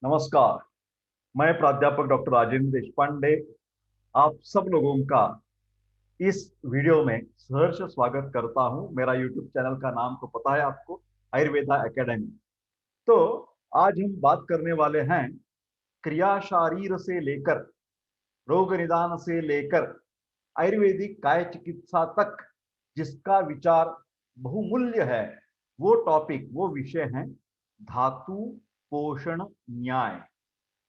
नमस्कार। मैं प्राध्यापक डॉक्टर राजेंद्र देशपांडे आप सब लोगों का इस वीडियो में सहर्ष स्वागत करता हूं। मेरा यूट्यूब चैनल का नाम तो पता है आपको, आयुर्वेदा एकेडमी। तो आज हम बात करने वाले हैं क्रिया शारीर से लेकर रोग निदान से लेकर आयुर्वेदिक काय चिकित्सा तक जिसका विचार बहुमूल्य है, वो टॉपिक, वो विषय है धातु पोषण न्याय।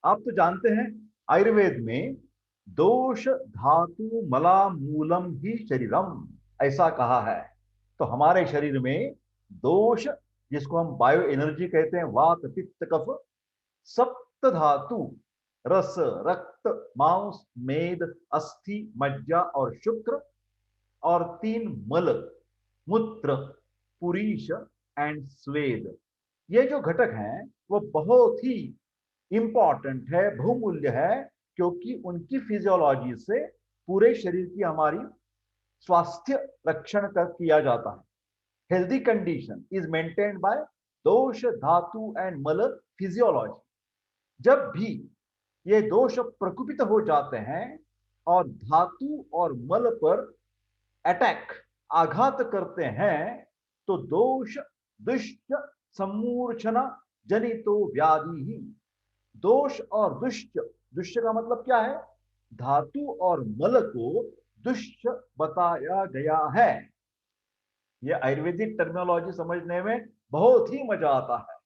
आप तो जानते हैं आयुर्वेद में दोष धातु मला मूलम ही शरीरम ऐसा कहा है। तो हमारे शरीर में दोष, जिसको हम बायो एनर्जी कहते हैं, वात पित्त कफ, सप्त धातु रस रक्त मांस मेद अस्थि मज्जा और शुक्र, और तीन मल मूत्र पुरीश एंड स्वेद। ये जो घटक हैं वो बहुत ही इंपॉर्टेंट है, बहुमूल्य है, क्योंकि उनकी फिजियोलॉजी से पूरे शरीर की हमारी स्वास्थ्य रक्षण कर किया जाता है। Healthy condition is maintained by दोष धातु एंड मल फिजियोलॉजी। जब भी ये दोष प्रकुपित हो जाते हैं और धातु और मल पर अटैक, आघात करते हैं, तो दोष दुष्ट सम्मूर्छना जनितो व्याधि ही। दोष और दुष्ट, दुष्ट का मतलब क्या है? धातु और मल को दुष्ट बताया गया है। यह आयुर्वेदिक टर्मिनोलॉजी समझने में बहुत ही मजा आता है।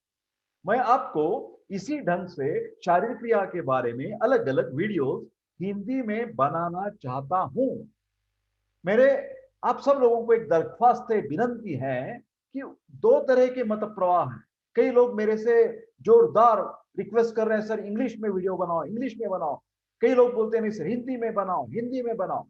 मैं आपको इसी ढंग से शारीरिक क्रिया के बारे में अलग अलग वीडियोस हिंदी में बनाना चाहता हूं। मेरे आप सब लोगों को एक दरख्वास्त है, विनंती है कि दो तरह के मत प्रवाह हैं। कई लोग मेरे से जोरदार रिक्वेस्ट कर रहे हैं, सर इंग्लिश में वीडियो बनाओ, इंग्लिश में बनाओ। कई लोग बोलते हैं नहीं सर हिंदी में बनाओ, हिंदी में बनाओ।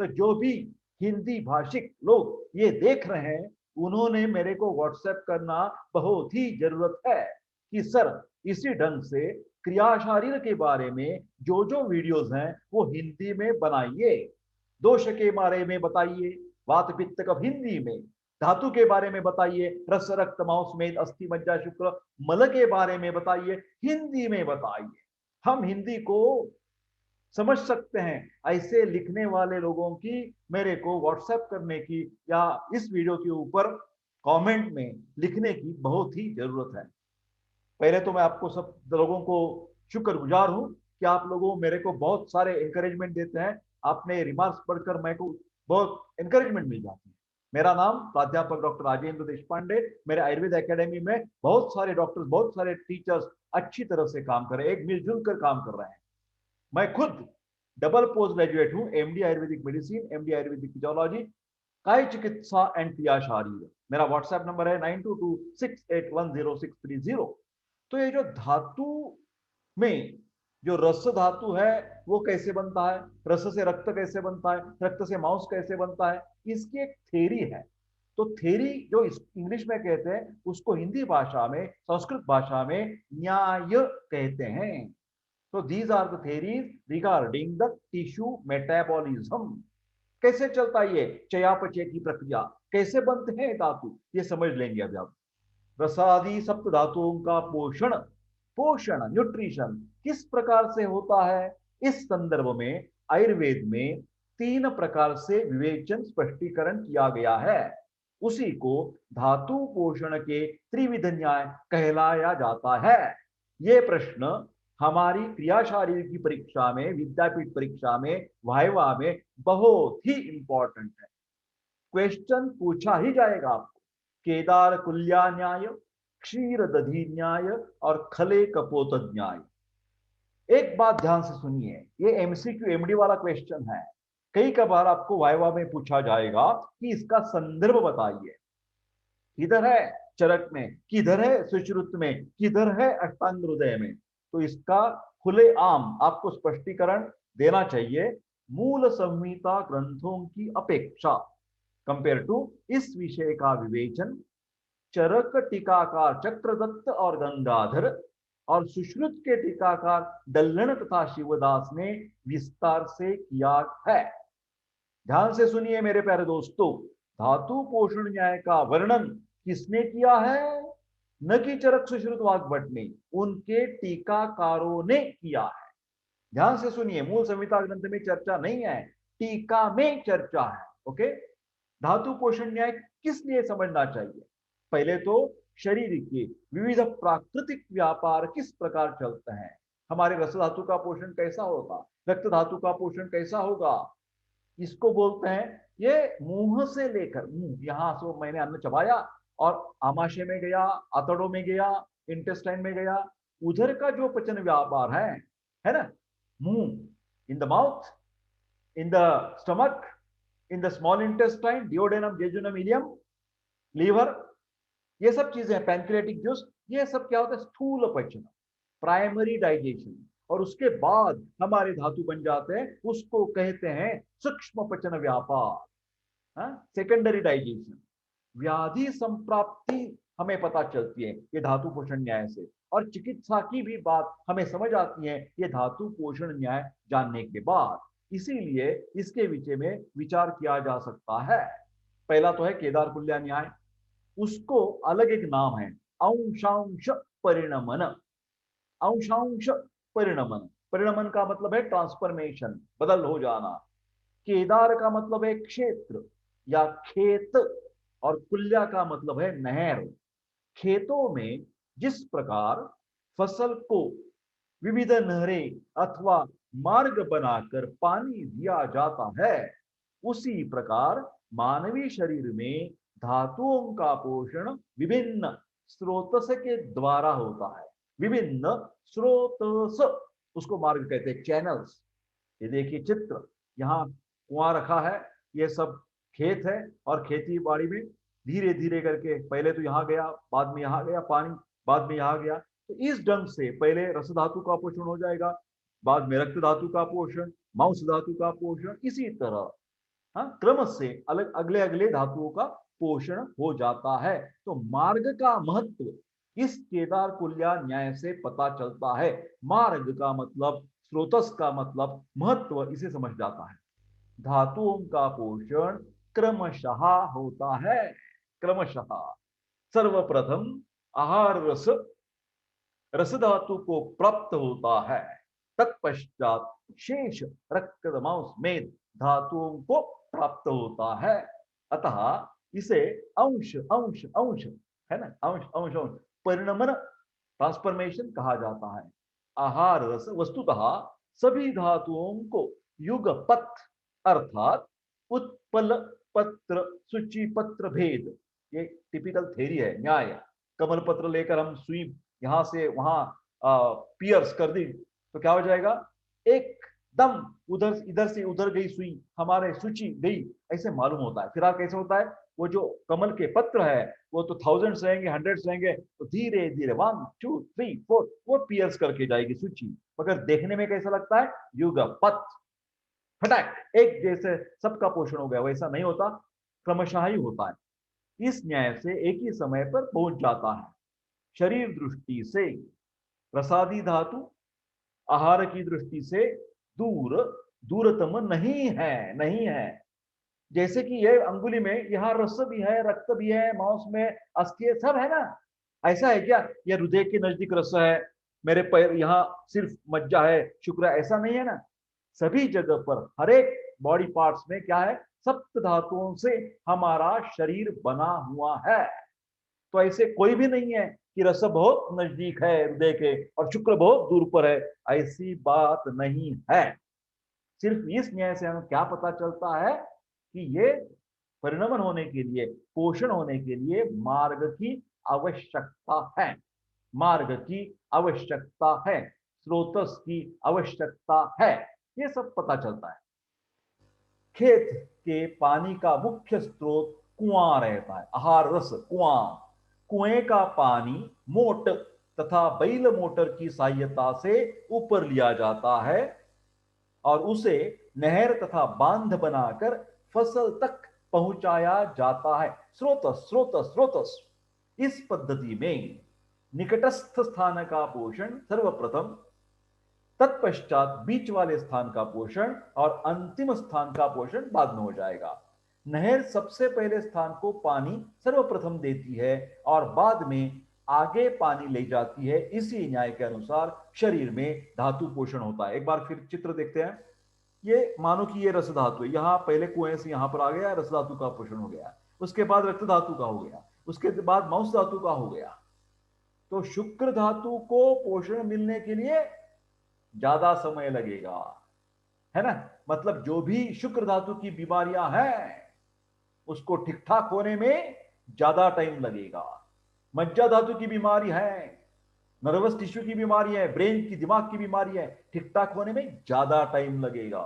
तो जो भी हिंदी भाषिक लोग ये देख रहे हैं, उन्होंने मेरे को व्हाट्सएप करना बहुत ही जरूरत है कि सर इसी ढंग से क्रिया शारीर के बारे में जो जो वीडियोस हैं वो हिंदी में बनाइए। दोष के बारे में बताइए, वात पित्त कफ हिंदी में, धातु के बारे में बताइए, रस रक्त मांस मेद अस्थि मज्जा शुक्र मल के बारे में बताइए, हिंदी में बताइए। हम हिंदी को समझ सकते हैं। ऐसे लिखने वाले लोगों की मेरे को व्हाट्सएप करने की या इस वीडियो के ऊपर कमेंट में लिखने की बहुत ही जरूरत है। पहले तो मैं आपको सब लोगों को शुक्रगुजार हूं कि आप लोगों मेरे को बहुत सारे इंकरेजमेंट देते हैं। आपने रिमार्क्स पढ़कर मेरे को बहुत इंकरेजमेंट मिल जाती है। मेरा नाम प्राध्यापक डॉक्टर राजेंद्र देशपांडे। मेरे आयुर्वेद एकेडमी में बहुत सारे डॉक्टर्स, बहुत सारे टीचर्स अच्छी तरह से काम कर रहे हैं, एक मिलजुल कर काम कर रहे हैं। मैं खुद डबल पोस्ट ग्रेजुएट हूं, MD Ayurvedic medicine, MD Ayurvedic physiology, काय चिकित्सा एंड क्रिया शारीर। मेरा व्हाट्सएप नंबर है 9226810630। तो ये जो धातु में जो रस धातु है वो कैसे बनता है, रस से रक्त कैसे बनता है, रक्त से मांस कैसे बनता है, इसकी एक थेरी है। तो थेरी जो इंग्लिश में कहते हैं उसको हिंदी भाषा में, संस्कृत भाषा में न्याय कहते हैं। तो these are the theories regarding the tissue metabolism. कैसे चलता है ये चयापचय की प्रक्रिया, कैसे बनते हैं धातु, ये समझ लेंगे अभी आप। रसादि सप्त धातुओं का पोषण, पोषण न्यूट्रिशन किस प्रकार से होता है, इस संदर्भ में आयुर्वेद में तीन प्रकार से विवेचन स्पष्टीकरण किया गया है। उसी को धातु पोषण के त्रिविध न्याय कहलाया जाता है। ये प्रश्न हमारी क्रिया शारीर की परीक्षा में, विद्यापीठ परीक्षा में, वाइवा में बहुत ही इंपॉर्टेंट है। क्वेश्चन पूछा ही जाएगा आपको। केदार कुल्या न्याय, क्षीर दधी न्याय और खले कपोत न्याय। एक बात ध्यान से सुनिए, ये एमसीक्यू एमडी वाला क्वेश्चन है। कई कबार आपको वाइवा में पूछा जाएगा कि इसका संदर्भ बताइए, किधर है चरक में, किधर है सुश्रुत में, किधर है अष्टांग हृदय में। तो इसका खुले आम आपको स्पष्टीकरण देना चाहिए। मूल संहिता ग्रंथों की अपेक्षा, कंपेयर टू, इस विषय का विवेचन चरक टीकाकार चक्रदत्त और गंगाधर और सुश्रुत के टीकाकार दल्लण तथा शिवदास ने विस्तार से किया है। ध्यान से सुनिए मेरे प्यारे दोस्तों, धातु पोषण न्याय का वर्णन किसने किया है? न कि चरक सुश्रुत वाग्भटनी, उनके टीकाकारों ने किया है। ध्यान से सुनिए, मूल संहिता ग्रंथ में चर्चा नहीं है, टीका में चर्चा है। ओके, धातु पोषण न्याय किस लिए समझना चाहिए? पहले तो शरीर के विविध प्राकृतिक व्यापार किस प्रकार चलते हैं, हमारे रस धातु का पोषण कैसा होगा, रक्त धातु का पोषण कैसा होगा, इसको बोलते हैं ये मुंह से लेकर, मुंह यहां से मैंने अन्न चबाया और आमाशय में गया, आंतड़ों में गया, इंटेस्टाइन में गया, उधर का जो पचन व्यापार है ना, मुंह, in the mouth, in the stomach, in the small intestine, duodenum, jejunum, ileum, liver, ये सब चीजें, पैंक्रियाटिक जूस, ये सब क्या होता है? स्थूल पचन, प्राइमरी डाइजेशन। और उसके बाद हमारे धातु बन जाते हैं, उसको कहते हैं सूक्ष्म पचन व्यापार, सेकेंडरी डाइजेशन। व्याधि संप्राप्ति हमें पता चलती है ये धातु पोषण न्याय से, और चिकित्सा की भी बात हमें समझ आती है ये धातु पोषण न्याय जानने के बाद। इसीलिए इसके विषय में विचार किया जा सकता है। पहला तो है केदार कुल्या न्याय, उसको अलग एक नाम है अंशांश परिणमन। अंशांश परिणमन, परिणमन का मतलब है ट्रांसफॉर्मेशन, बदल हो जाना। केदार का मतलब है क्षेत्र या खेत, और कुल्या का मतलब है नहर। खेतों में जिस प्रकार फसल को विविध नहरें अथवा मार्ग बनाकर पानी दिया जाता है, उसी प्रकार मानवीय शरीर में धातुओं का पोषण विभिन्न स्रोतस के द्वारा होता है। विभिन्न स्रोतस, उसको मार्ग कहते हैं, चैनल्स। ये देखिए चित्र, यहाँ कुआं रखा है, ये सब खेत है, और खेती बाड़ी में धीरे धीरे करके पहले तो यहाँ गया, बाद में यहाँ गया पानी, बाद में यहाँ गया। तो इस ढंग से पहले रस धातु का पोषण हो जाएगा, बाद में रक्त धातु का पोषण, मांस धातु का पोषण, इसी तरह क्रम से अलग अगले अगले धातुओं का पोषण हो जाता है। तो मार्ग का महत्व इस केदार कुल्या न्याय से पता चलता है। मार्ग का मतलब, स्रोतस का मतलब, महत्व इसे समझ जाता है। धातुओं का पोषण क्रमशः होता है, क्रमशः। सर्वप्रथम आहार रस, रस धातु को प्राप्त होता है, तत्पश्चात शेष रक्त मांस मेद धातुओं को प्राप्त होता है। अतः इसे अंश अंश अंश, है ना, अंश अंश अंश परिणमन, ट्रांसफॉर्मेशन कहा जाता है। आहार रस वस्तुतः सभी धातुओं को युगपत अर्थात उत्पल पत्र सूची पत्र भेद, ये टिपिकल थ्योरी है, न्याय। कमल पत्र लेकर हम सुई यहां से वहां पियर्स कर दी तो क्या हो जाएगा? एकदम उधर, इधर से उधर गई सुई, हमारे सूची गई, ऐसे मालूम होता है। फिर कैसे होता है? वो जो कमल के पत्र है वो तो थाउजेंड्स रहेंगे, हंड्रेड्स रहेंगे, तो धीरे धीरे 1 2 3 4 वो पियर्स करके जाएगी सूची, मगर देखने में कैसा लगता है? युगपत, फटाक एक जैसे सबका पोषण हो गया, वैसा नहीं होता, क्रमशः ही होता है। इस न्याय से एक ही समय पर पहुंच जाता है। शरीर दृष्टि से प्रसादी धातु आहार की दृष्टि से दूर, दूरतम नहीं है, नहीं है। जैसे कि ये अंगुली में यहाँ रस भी है, रक्त भी है, मांस में अस्थि सब है ना, ऐसा है क्या? ये हृदय के नजदीक रस है, मेरे पैर यहाँ सिर्फ मज्जा है, शुक्र है, ऐसा नहीं है ना। सभी जगह पर हर एक बॉडी पार्ट्स में क्या है? सप्त धातुओं से हमारा शरीर बना हुआ है। तो ऐसे कोई भी नहीं है कि रस बहुत नजदीक है हृदय के और शुक्र बहुत दूर पर है, ऐसी बात नहीं है। सिर्फ इस न्याय से हमें क्या पता चलता है कि ये परिणमन होने के लिए, पोषण होने के लिए मार्ग की आवश्यकता है, मार्ग की आवश्यकता है, स्रोतस की आवश्यकता है, ये सब पता चलता है। खेत के पानी का मुख्य स्रोत कुआं रहता है, आहार रस कुआं। कुएं का पानी मोट तथा बैल मोटर की सहायता से ऊपर लिया जाता है और उसे नहर तथा बांध बनाकर फसल तक पहुंचाया जाता है। स्रोतस स्रोतस स्रोतस। इस पद्धति में निकटस्थ स्थान का पोषण सर्वप्रथम, तत्पश्चात बीच वाले स्थान का पोषण और अंतिम स्थान का पोषण बाद में हो जाएगा। नहर सबसे पहले स्थान को पानी सर्वप्रथम देती है और बाद में आगे पानी ले जाती है। इसी न्याय के अनुसार शरीर में धातु पोषण होता है। एक बार फिर चित्र देखते हैं। ये मानो कि ये रस धातु है, यहां पहले कुएं से यहां पर आ गया, रस धातु का पोषण हो गया, उसके बाद रक्त धातु का हो गया, उसके बाद मांस धातु का हो गया। तो शुक्र धातु को पोषण मिलने के लिए ज्यादा समय लगेगा, है ना। मतलब जो भी शुक्र धातु की बीमारियां हैं उसको ठीक ठाक होने में ज्यादा टाइम लगेगा। मज्जा धातु की बीमारी है, नर्वस टिश्यू की बीमारी है, ब्रेन की, दिमाग की बीमारी है, ठीक ठाक होने में ज्यादा टाइम लगेगा।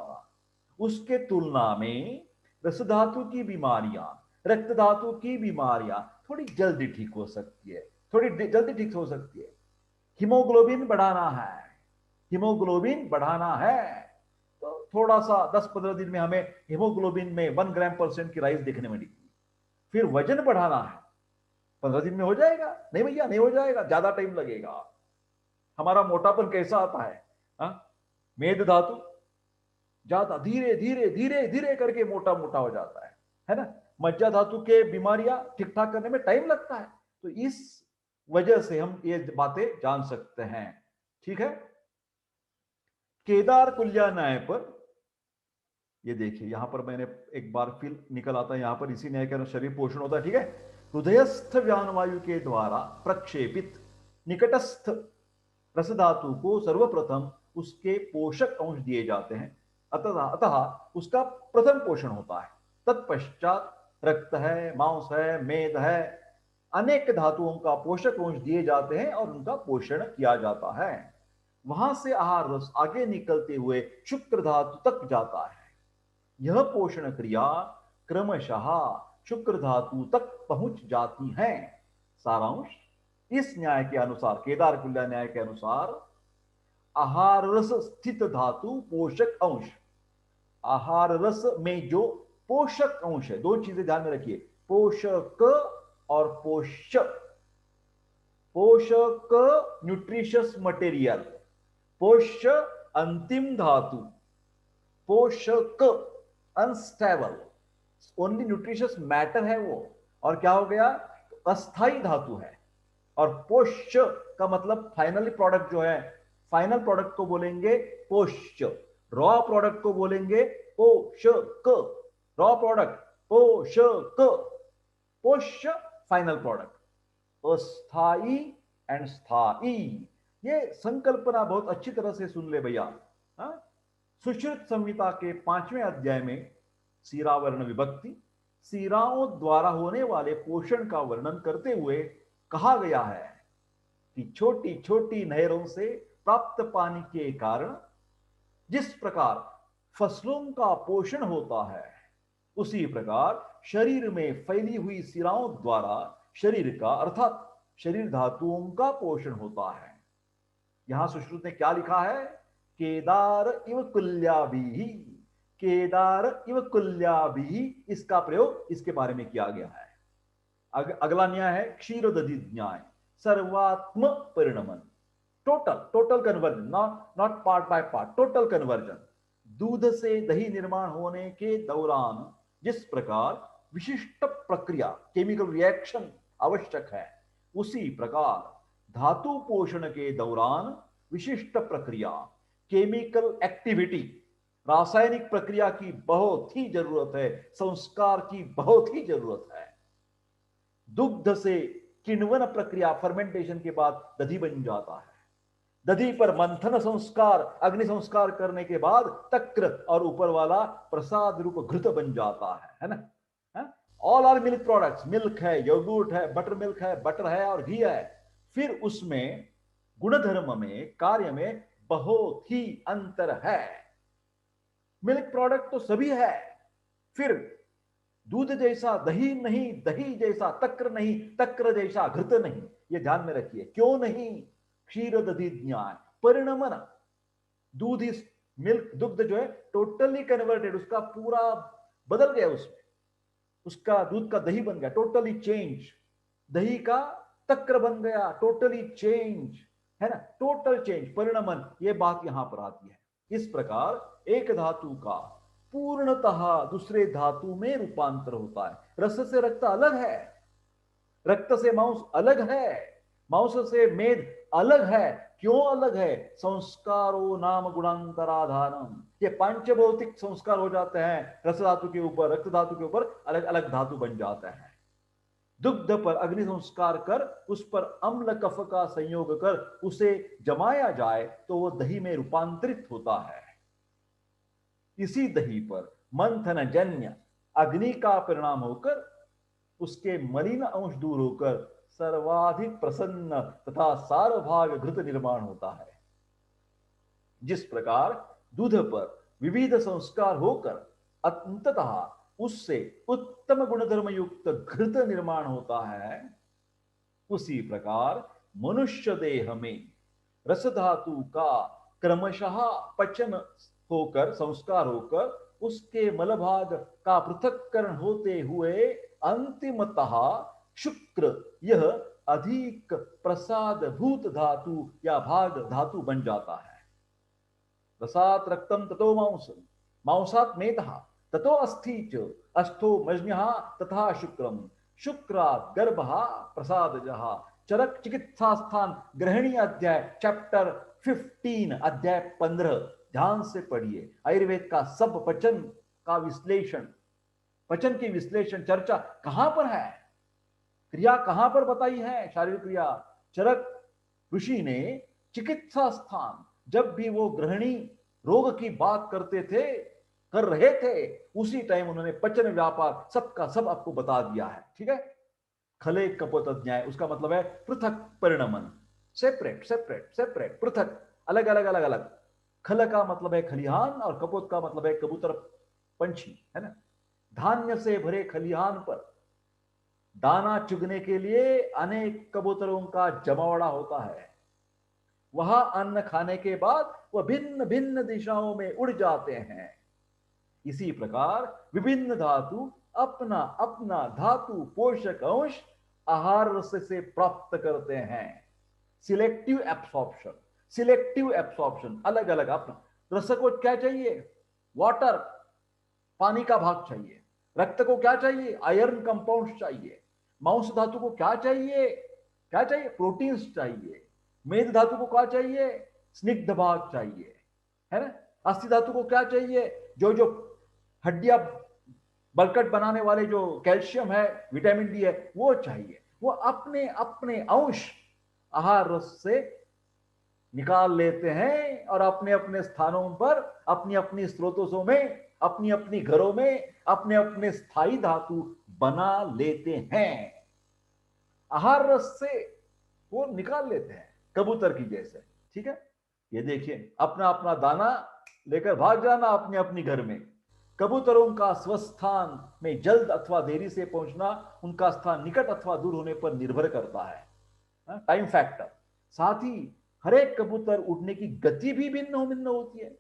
उसके तुलना में रस धातु की बीमारियां, रक्त धातु की बीमारियां थोड़ी जल्दी ठीक हो सकती है, थोड़ी जल्दी ठीक हो सकती है। हीमोग्लोबिन बढ़ाना है, हीमोग्लोबिन बढ़ाना है, तो थोड़ा सा 10-15 दिन में हमें हीमोग्लोबिन में 1 ग्राम % की राइज देखने मिलेगी। फिर वजन बढ़ाना है, 15 दिन में हो जाएगा? नहीं भैया, नहीं हो जाएगा, ज्यादा टाइम लगेगा। हमारा मोटापन कैसा आता है? मेद धातु ज्यादा धीरे धीरे धीरे धीरे करके मोटा मोटा हो जाता है ना। मज्जा धातु के बीमारियां ठीक ठाक करने में टाइम लगता है। तो इस वजह से हम ये बातें जान सकते हैं। ठीक है। केदार कुल्या न्याय पर ये देखिए, यहां पर मैंने एक बार फिर निकल आता है, यहां पर इसी न्याय के अनुसार शरीर पोषण होता है। ठीक है। हृदयस्थ व्यानवायु के द्वारा प्रक्षेपित निकटस्थ रस धातु को सर्वप्रथम उसके पोषक अंश दिए जाते हैं, अतः उसका प्रथम पोषण होता है। तत्पश्चात रक्त है, मांस है, मेद है, अनेक धातुओं का पोषक अंश दिए जाते हैं और उनका पोषण किया जाता है। वहां से आहार रस आगे निकलते हुए शुक्र धातु तक जाता है। यह पोषण क्रिया क्रमशः शुक्र धातु तक पहुंच जाती है। सारांश, इस न्याय के अनुसार, केदार कुल्या न्याय के अनुसार, आहार रस स्थित धातु पोषक अंश, आहार रस में जो पोषक अंश है, दो चीजें ध्यान में रखिए, पोषक और पोषक। पोषक न्यूट्रिशियस मटेरियल, पोष्य अंतिम धातु, पोषक अनस्टेबल, ओनली न्यूट्रिशियस मैटर है वो, और क्या हो गया, अस्थाई धातु है। और पोष्य का मतलब फाइनली प्रोडक्ट जो है, फाइनल प्रोडक्ट को बोलेंगे पोष्य, रॉ प्रोडक्ट को बोलेंगे पोषक, रॉ प्रोडक्ट पोषक, पोष्य फाइनल प्रोडक्ट, अस्थाई एंड स्थाई। ये संकल्पना बहुत अच्छी तरह से सुन ले भैया। सुश्रुत संहिता के 5वें अध्याय में सीरावर्ण विभक्ति, सीराओं द्वारा होने वाले पोषण का वर्णन करते हुए कहा गया है कि छोटी छोटी नहरों से प्राप्त पानी के कारण जिस प्रकार फसलों का पोषण होता है, उसी प्रकार शरीर में फैली हुई सिराओं द्वारा शरीर का, अर्थात शरीर धातुओं का पोषण होता है। यहां सुश्रुत ने क्या लिखा है, केदार इव कुल्याभिः, केदार इव कुल्याभिः, इसका प्रयोग इसके बारे में किया गया है। अगला न्याय है क्षीरोदधि न्याय, सर्वात्म परिणमन, total conversion, not part by part, total conversion. दूध से दही निर्माण होने के दौरान जिस प्रकार विशिष्ट प्रक्रिया, केमिकल रिएक्शन आवश्यक है, उसी प्रकार धातु पोषण के दौरान विशिष्ट प्रक्रिया, केमिकल एक्टिविटी, रासायनिक प्रक्रिया की बहुत ही जरूरत है, संस्कार की बहुत ही जरूरत है। दुग्ध से किण्वन प्रक्रिया, फर्मेंटेशन के बाद दधी बन जाता है। दधी पर मंथन संस्कार, अग्नि संस्कार करने के बाद तक्र और ऊपर वाला प्रसाद रूप घृत बन जाता है ना। All are milk products, milk है, योगर्ट है, बटर मिल्क है, बटर है और घी है। फिर उसमें गुणधर्म में, कार्य में बहुत ही अंतर है। मिल्क प्रोडक्ट तो सभी है, फिर दूध जैसा दही नहीं, दही जैसा तक्र नहीं, तक्र जैसा घृत नहीं। ये ध्यान में रखिए। क्यों नहीं? क्षीर दधि ज्ञान परिणमन, दूध इस मिल्क, दुग्ध जो है टोटली कन्वर्टेड, उसका पूरा बदल गया, उसमें उसका दूध का दही बन गया, टोटली चेंज। दही का तक्र बन गया, टोटली चेंज, है ना, टोटल चेंज, परिणमन। ये बात यहां पर आती है। इस प्रकार एक धातु का पूर्णतः दूसरे धातु में रूपांतर होता है। रस से रक्त अलग है, रक्त से मांस अलग है, मांस से मेद अलग है। क्यों अलग है? संस्कारो नाम गुणांतराधानम, ये पांचभौतिक संस्कार हो जाते हैं रस धातु के ऊपर, रक्त धातु के ऊपर अलग अलग धातु बन जाते हैं। दुग्ध पर अग्नि संस्कार कर उस पर अम्ल कफ का संयोग कर उसे जमाया जाए तो वो दही में रूपांतरित होता है। इसी दही पर मंथन जन्य अग्नि का परिणाम होकर उसके मलिन अंश दूर होकर सर्वाधिक प्रसन्न तथा सारभाग घृत निर्माण होता है। जिस प्रकार दूध पर विविध संस्कार होकर अंततः उससे उत्तम गुणधर्म युक्त घृत निर्माण होता है, उसी प्रकार मनुष्य देह में रस धातु का क्रमशः पचन होकर, संस्कार होकर उसके मलभाग का पृथक्करण होते हुए अंतिमतः शुक्र यह अधिक प्रसाद भूत धातु या भाग धातु बन जाता है। रसात रक्तम ततो मांसम, मांसात मेदः ततो अस्थि च, अस्थो मज्ञः तथा शुक्रम, शुक्रात गर्भः प्रसादजः। चरक चिकित्सा स्थान ग्रहणी अध्याय चैप्टर 15 अध्याय 15 ध्यान से पढ़िए। आयुर्वेद का सब पचन का विश्लेषण, पचन की विश्लेषण चर्चा कहां पर है, क्रिया कहां पर बताई है, शारीरिक क्रिया। चरक ऋषि ने चिकित्सा स्थान, जब भी वो गृहिणी रोग की बात करते थे, कर रहे थे, उसी टाइम उन्होंने पचन व्यापार सबका सब आपको बता दिया है। ठीक है। खले कपोत अध्याय, उसका मतलब है पृथक परिणमन, सेपरेट सेपरेट सेपरेट, पृथक, अलग अलग अलग अलग। खल का मतलब है खलिहान और कपोत का मतलब है कबूतर, पंछी, है ना। धान्य से भरे खलिहान पर दाना चुगने के लिए अनेक कबूतरों का जमावड़ा होता है। वहां अन्न खाने के बाद वह भिन्न भिन्न दिशाओं में उड़ जाते हैं। इसी प्रकार विभिन्न धातु अपना अपना धातु पोषक अंश आहार रस से प्राप्त करते हैं। सिलेक्टिव एब्सॉर्प्शन, सिलेक्टिव एब्सॉर्प्शन, अलग अलग अपना। रस को क्या चाहिए? वाटर, पानी का भाग चाहिए। रक्त को क्या चाहिए? आयरन कंपाउंड चाहिए। मांस धातु को क्या चाहिए? क्या चाहिए? प्रोटीन्स चाहिए। मेद धातु को क्या चाहिए? स्निग्ध भाग चाहिए, है ना। अस्थि धातु को क्या चाहिए? जो जो हड्डियां बलकट बनाने वाले जो कैल्शियम है, विटामिन डी है, वो चाहिए। वो अपने अपने अंश आहार रस से निकाल लेते हैं और अपने अपने स्थानों पर, अपनी अपनी स्रोतों में, अपनी अपनी घरों में अपने अपने स्थायी धातु बना लेते हैं। आहार रस से वो निकाल लेते हैं कबूतर की जैसे। ठीक है। ये देखिए, अपना अपना दाना लेकर भाग जाना अपने अपनी घर में। कबूतरों का स्वस्थान में जल्द अथवा देरी से पहुंचना उनका स्थान निकट अथवा दूर होने पर निर्भर करता है, टाइम फैक्टर। साथ ही हर एक कबूतर उड़ने की गति भी भिन्न भिन्न होती है।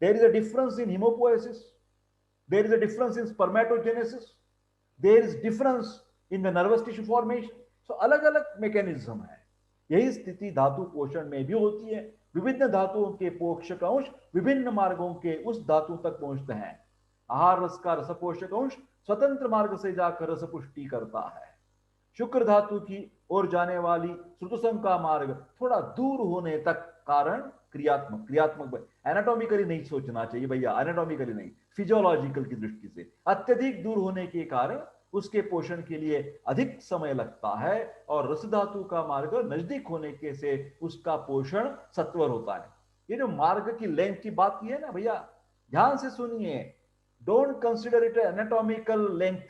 There is a difference in haemopoiesis, there is a difference in spermatogenesis, there is difference in the nervous tissue formation. So अलग अलग मैकेनिज्म है। यही स्थिति धातु पोषण में भी होती है। विभिन्न धातुओं के पोषक अंश विभिन्न मार्गों के उस धातु तक पहुंचते हैं। आहार रस का रस पोषक अंश स्वतंत्र मार्ग से जाकर रस पुष्टि करता है। शुक्र धातु की ओर जाने वाली श्रुतसंग का मार्ग थोड़ा दूर होने तक कारण क्रियात्मक, क्रियात्मक एनाटॉमिकली नहीं सोचना चाहिए भैया, एनाटॉमिकली नहीं, फिजियोलॉजिकल की दृष्टि से अत्यधिक दूर होने के कारण उसके पोषण के लिए अधिक समय लगता है और रस धातु का मार्ग नजदीक होने के से उसका पोषण सत्वर होता है। ये जो मार्ग की लेंथ की बात की है ना भैया, ध्यान से सुनिए। Don't consider it anatomical length,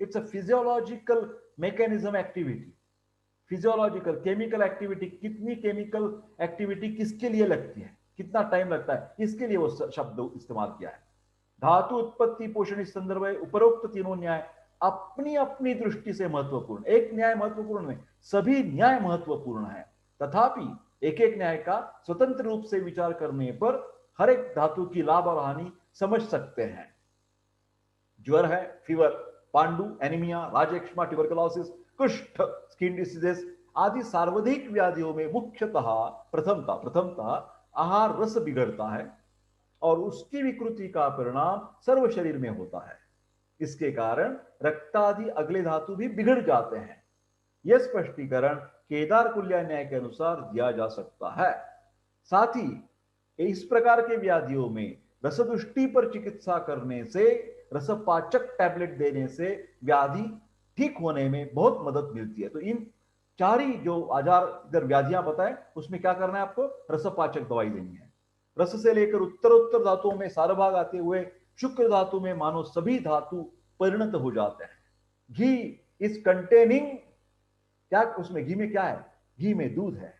it's a physiological mechanism activity. Physiological chemical activity, कितनी केमिकल एक्टिविटी किसके लिए लगती है, कितना टाइम लगता है, इसके लिए वो शब्द इस्तेमाल किया है। धातु उत्पत्ति पोषण इस संदर्भ में उपरोक्त तीनों न्याय अपनी अपनी दृष्टि से महत्वपूर्ण, एक न्याय महत्वपूर्ण नहीं, सभी न्याय महत्वपूर्ण है। तथापि एक एक न्याय का स्वतंत्र रूप से विचार करने पर हर एक धातु की लाभ और हानि समझ सकते हैं। ज्वर है, फीवर, पांडु, एनीमिया, राजएक्स्मा, ट्यूबरकुलोसिस, कुष्ठ, स्किन डिसीजेस आदि सार्वधिक व्याधियों में मुख्यतः प्रथमतः आहार रस बिगड़ता है और उसकी विकृति का परिणाम सर्व शरीर में होता है। इसके कारण रक्तादि अगले धातु भी बिगड़ जाते हैं। यह स्पष्टीकरण केदार कुल्या न्याय के अनुसार दिया जा सकता है। साथ ही इस प्रकार के व्याधियों में रसदुष्टि पर चिकित्सा करने से, रसपाचक टैबलेट देने से व्याधि ठीक होने में बहुत मदद मिलती है। तो इन चार ही जो आजार इधर व्याधियां बताएं, उसमें क्या करना है आपको? रसपाचक दवाई देनी है। रस से लेकर उत्तर धातुओं में सारभाग आते हुए शुक्र धातु में मानो सभी धातु परिणत हो जाते हैं। घी इस कंटेनिंग, क्या उसमें घी में क्या है? घी में दूध है,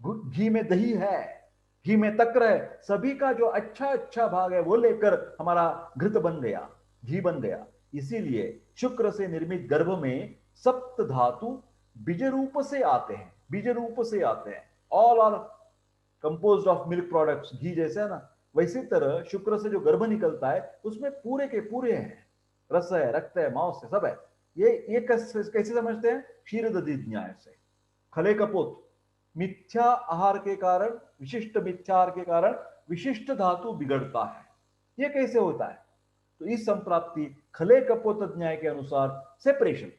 घी में दही है, घी में तक्र है, सभी का जो अच्छा अच्छा भाग है वो लेकर हमारा घृत बन गया, घी बन गया। इसीलिए शुक्र से निर्मित गर्भ में सप्त धातु बीज रूप से आते हैं, बीज रूप से आते हैं। All are composed of milk products, घी जैसे है ना, वैसी तरह शुक्र से जो गर्भ निकलता है उसमें पूरे के पूरे हैं, रस है, रक्त है, मांस है, सब है। ये कैसे समझते हैं? क्षीरदधि न्याय से। खले कपोत, मिथ्या आहार के कारण, विशिष्ट मिथ्या आहार के कारण विशिष्ट धातु बिगड़ता है। यह कैसे होता है? तो इस संप्राप्ति खले कपोत न्याय के अनुसार सेपरेशन,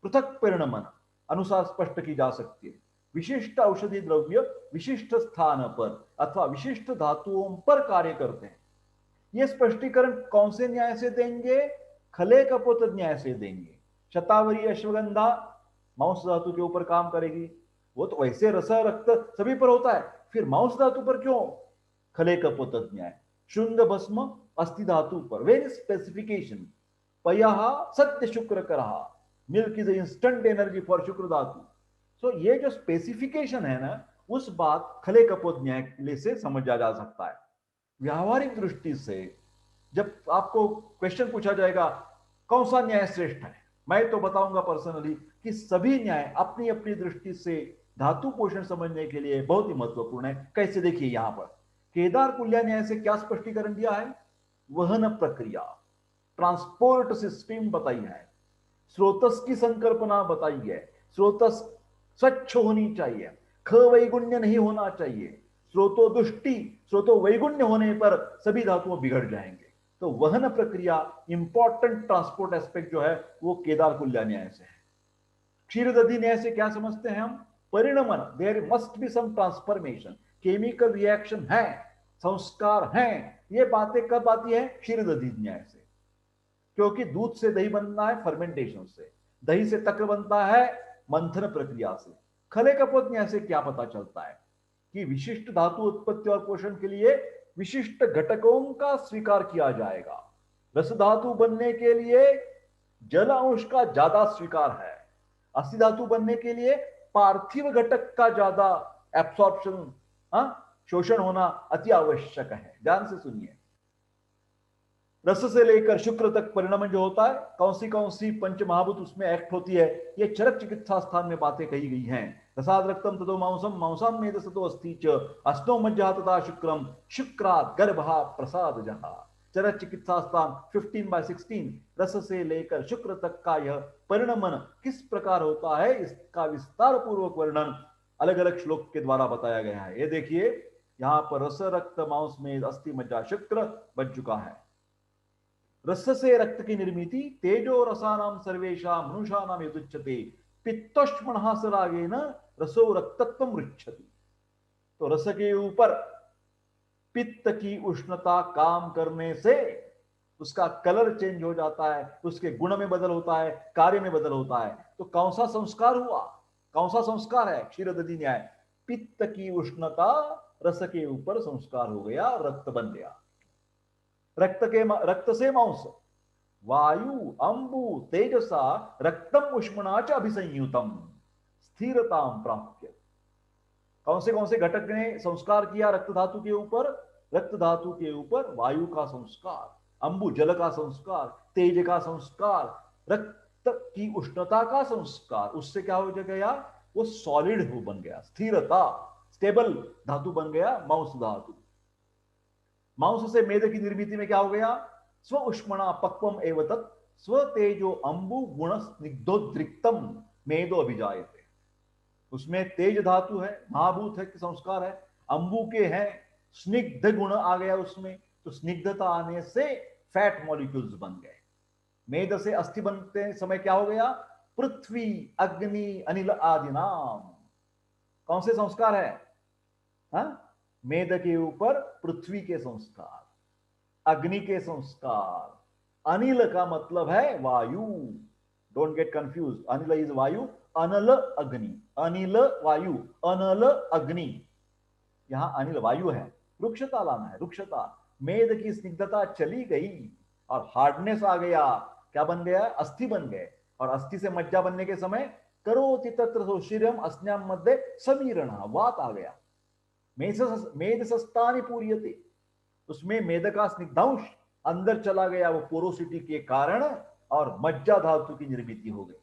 पृथक परिणमन अनुसार स्पष्ट की जा सकती है। विशिष्ट औषधि द्रव्य विशिष्ट स्थान पर अथवा विशिष्ट धातुओं पर कार्य करते हैं। यह स्पष्टीकरण कौन से न्याय से देंगे? खले कपोत न्याय से देंगे। शतावरी अश्वगंधा मांस धातु के ऊपर काम करेगी, वो तो वैसे रस रक्त सभी पर होता है, फिर मांस धातु पर क्यों? खले कपोत न्याय। शुंग भस्म अस्थि धातु पर, वेरी स्पेसिफिकेशन। पयः सत्य शुक्र करः, milk is instant energy for शुक्र धातु। सो ये जो स्पेसिफिकेशन है ना, उस बात खले कपोत न्याय से समझा जा सकता है। व्यावहारिक दृष्टि से जब आपको क्वेश्चन पूछा जाएगा कौन सा न्याय श्रेष्ठ है, मैं तो बताऊंगा पर्सनली कि सभी न्याय अपनी अपनी दृष्टि से धातु पोषण समझने के लिए बहुत ही महत्वपूर्ण है। कैसे? देखिए, यहां पर केदार कुल्या न्याय से क्या स्पष्टीकरण दिया है? वहन प्रक्रिया, ट्रांसपोर्ट सिस्टम बताई है, स्रोतस की संकल्पना बताई है। स्रोतस स्वच्छ होनी चाहिए, ख वैगुण्य नहीं होना चाहिए। स्रोतो दुष्टि, स्रोतो वैगुण्य होने पर सभी धातुओं बिगड़ जाएंगे। तो वहन प्रक्रिया, इंपॉर्टेंट ट्रांसपोर्ट एस्पेक्ट जो है वो केदार कुल्या न्याय से है। क्षीरदधि न्याय से क्या समझते हैं हम? परिणमन, there must be some transformation, chemical reaction है, संस्कार हैं। ये बातें कब आती है? क्षीरदधि न्याय से। क्योंकि दूध से दही बनना है फर्मेंटेशन से, दही से तक्र बनता है मंथन प्रक्रिया से। खले कपोत न्याय से क्या पता चलता है? कि विशिष्ट धातु उत्पत्ति और पोषण के लिए विशिष्ट घटकों का स्वीकार किया जाएगा। रस धातु बनने के लिए जल अंश का ज्यादा स्वीकार है, अस्थि धातु बनने के लिए पार्थिव घटक का ज्यादा एब्सॉर्प्शन, शोषण होना अति आवश्यक है। ध्यान से सुनिए। रस से लेकर शुक्र तक परिणमन जो होता है, कौन सी पंच महाभूत उसमें एक्ट होती है, ये चरक चिकित्सा स्थान में बातें कही गई हैं। रसाद रक्तम ततो मांसम, मांसाम मेद सतो अस्थि च, अस्तो मज्जा तथा शुक्रम, शुक्रात गर्भा प्रसाद जहा। चरक चिकित्सा स्थान 15/16। रस से लेकर शुक्र तक का यह परिणमन किस प्रकार होता है, इसका विस्तार पूर्वक वर्णन अलग अलग श्लोक के द्वारा बताया गया है। ये देखिए, यहां पर रस रक्त मांस में अस्थि मज्जा शुक्र बन चुका है। रस से रक्त की निर्मिति तेजो रसानाम सर्वेशा मनुषानाम यदुच्यते, पित्तोष्मणहासरागेन रसो रक्तत्वम रुच्छति। तो रस के ऊपर पित्त की उष्णता काम करने से उसका कलर चेंज हो जाता है, उसके गुण में बदल होता है, कार्य में बदल होता है। तो कौन सा संस्कार हुआ? कौन सा संस्कार है? क्षीरदधि न्याय। पित्त की उष्णता रस के ऊपर संस्कार हो गया, रक्त बन गया। रक्त से मांस, वायु अंबु तेजसा रक्तम उष्मणा च अभिसंयुतम स्थिरता प्राप्य। कौन से घटक ने संस्कार किया रक्त धातु के ऊपर? रक्त धातु के ऊपर वायु का संस्कार, अंबु जल का संस्कार, तेज का संस्कार, रक्त की उष्णता का संस्कार। उससे क्या हो गया? वो सॉलिड हो बन गया, स्थिरता, स्टेबल धातु बन गया मांस धातु। मांस से मेद की निर्मिति में क्या हो गया? स्व उष्मणा पक्वम एव तत् स्व तेजो अंबु गुण स्निग्धोद्रिक्तम मेदो अभिजायते। उसमें तेज धातु है, महाभूत है, संस्कार है, अंबु के हैं, स्निग्ध गुण आ गया उसमें, तो स्निग्धता आने से फैट मॉलिक्यूल्स बन गए। मेद से अस्थि बनते समय क्या हो गया? पृथ्वी अग्नि अनिल आदि नाम। कौन से संस्कार है? हा? मेद के ऊपर पृथ्वी के संस्कार, अग्नि के संस्कार, अनिल का मतलब है वायु। Don't get confuse, Anil is वायु, अनल अग्नि, अनिल वायु, अनल अग्नि। यहां अनिल वायु है, रुक्षता लाना है, रुक्षता। मेद की स्निग्धता चली गई और हार्डनेस आ गया। क्या बन गया? अस्थि बन गए। और अस्थि से मज्जा बनने के समय करोति तत्र सुशिरम अस्न्याम मध्य समीरण, वात आ गया। मेद सस्तानि पूर्यते, उसमें मेद का स्निग्धांश अंदर चला गया, वो पोरोसिटी के कारण, और मज्जा धातु की निर्मित हो गई।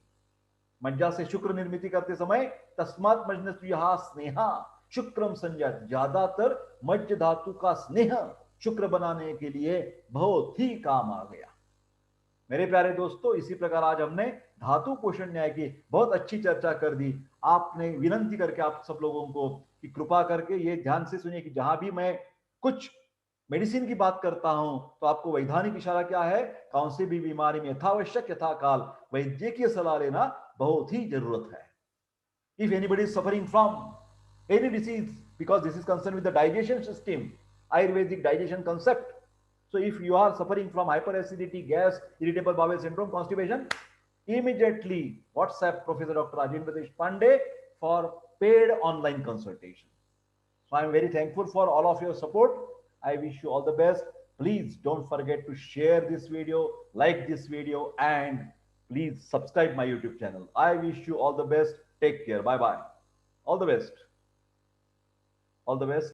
मज्जा से शुक्र निर्मित करते समय तस्मात् मज्जनस्या स्नेहा शुक्रम संजात, ज्यादातर मज्ज धातु का स्नेह शुक्र बनाने के लिए बहुत ही काम आ गया। मेरे प्यारे दोस्तों, इसी प्रकार आज हमने धातु पोषण न्याय की बहुत अच्छी चर्चा कर दी। आपने विनंती करके आप सब लोगों को कि कृपा करके ये ध्यान से सुनिए कि जहां भी मैं कुछ मेडिसिन की बात करता हूं तो आपको वैधानिक इशारा क्या है, कौन सी भी बीमारी में यथावश्यक यथाकाल वैद्यकीय सलाह लेना बहुत ही जरूरत है। If anybody is suffering from any disease, because this is concerned with the digestion system, Ayurvedic digestion concept. So if you are suffering from hyperacidity, gas, irritable bowel syndrome, constipation, immediately WhatsApp Professor Dr. Rajendra Deshpande for paid online consultation. So I'm very thankful for all of your support. I wish you all the best. Please don't forget to share this video, like this video, and please subscribe my YouTube channel. I wish you all the best. Take care. Bye bye. All the best. All the best.